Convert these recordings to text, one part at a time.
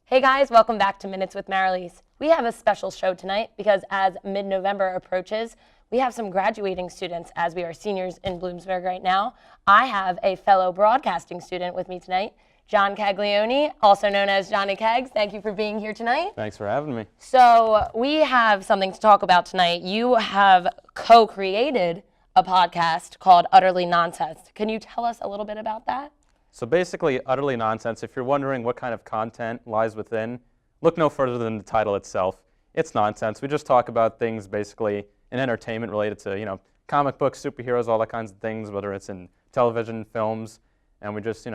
Hey guys, welcome back to Minutes with Maralise. We have a special show tonight because as mid-November approaches, we have some graduating students as we are seniors in Bloomsburg right now. I have a fellow broadcasting student with me tonight, Jon Caglione, also known as Johnny Cags. Thank you for being here tonight. Thanks for having me. So we have something to talk about tonight. You have co-created a podcast called Utterly Nonsense. Can you tell us a little bit about that? So basically, Utterly Nonsense, if you're wondering what kind of content lies within, look no further than the title itself. It's nonsense. We just talk about things basically in entertainment related to, comic books, superheroes, all that kinds of things, whether it's in television, films, and we just,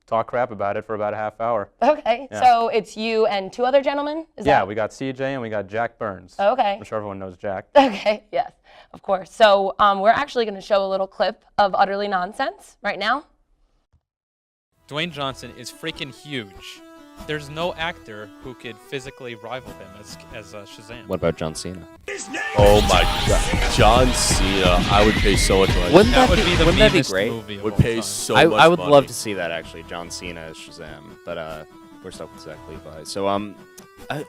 talk crap about it for about a half hour. Okay, Yeah. So it's you and two other gentlemen? We got CJ and we got Jack Burns. Okay. I'm sure everyone knows Jack. Okay, yes, of course. So we're actually going to show a little clip of Utterly Nonsense right now. Dwayne Johnson is freaking huge. There's no actor who could physically rival him as Shazam. What about John Cena? Oh my God, John Cena! I would pay so much money. Wouldn't That that would be, be the wouldn't that be meanest great? movie of Would all pay time. so much I would money. love to see that actually, John Cena as Shazam, but we're stuck with Zach Levi. So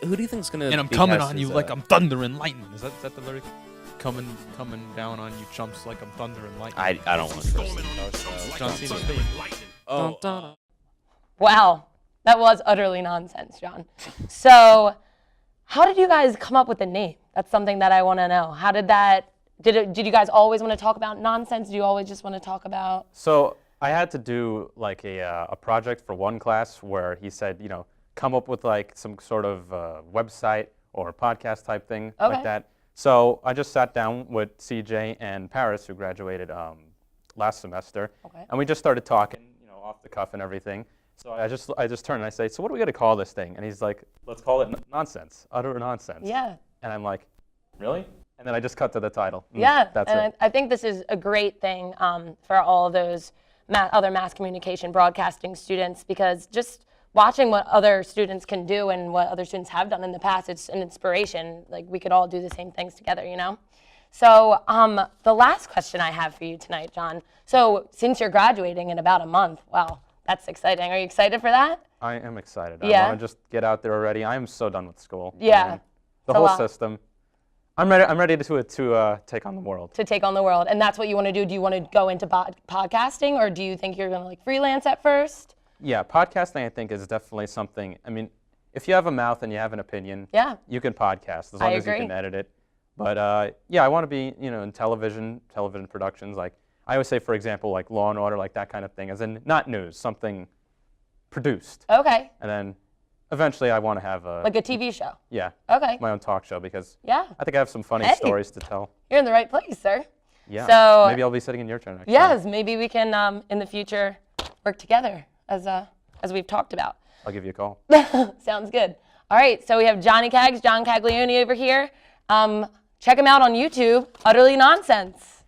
who do you think's gonna? And I'm be coming cast on as, you like I'm thunder and lightning. Is that the lyric? Coming down on you chumps like I'm thunder and lightning. I don't want to trust him. John Cena's theme. Oh, Wow, that was utterly nonsense, John. So how did you guys come up with the name? That's something that I want to know. How did that, did you guys always want to talk about nonsense? Do you always just want to talk about? So I had to do like a project for one class where he said, come up with like some sort of website or podcast type thing Okay. like that. So I just sat down with CJ and Paris, who graduated last semester, Okay. and we just started talking, off the cuff and everything. So I just turned and I say, so what do we got to call this thing? And he's like, let's call it nonsense, utter nonsense. Yeah. And I'm like, really? And then I just cut to the title. Yeah, That's and it. I think this is a great thing for all of those other mass communication broadcasting students, because just watching what other students can do and what other students have done in the past, it's an inspiration. Like, we could all do the same things together, So the last question I have for you tonight, John. So since you're graduating in about a month, wow, that's exciting. Are you excited for that? I am excited. Yeah. I want to just get out there already. I am so done with school. Yeah. I mean, the It's a whole lot. system. I'm ready to take on the world. To take on the world. And that's what you want to do? Do you want to go into podcasting, or do you think you're going to freelance at first? Yeah, podcasting I think is definitely something. I mean, if you have a mouth and you have an opinion, Yeah. you can podcast as I long as you agree. can edit it. But I want to be, in television productions. Like I always say, for example, like Law and Order, like that kind of thing, as in not news, something produced. Okay. And then eventually I want to have Like a TV show. yeah, Okay. my own talk show, because Yeah. I think I have some funny Hey. stories to tell. You're in the right place, sir. Yeah. So- maybe I'll be sitting in your chair next time. Yes, maybe we can, in the future, work together as we've talked about. I'll give you a call. Sounds good. All right, so we have Jon Caglione over here. Check him out on YouTube, Utterly Nonsense.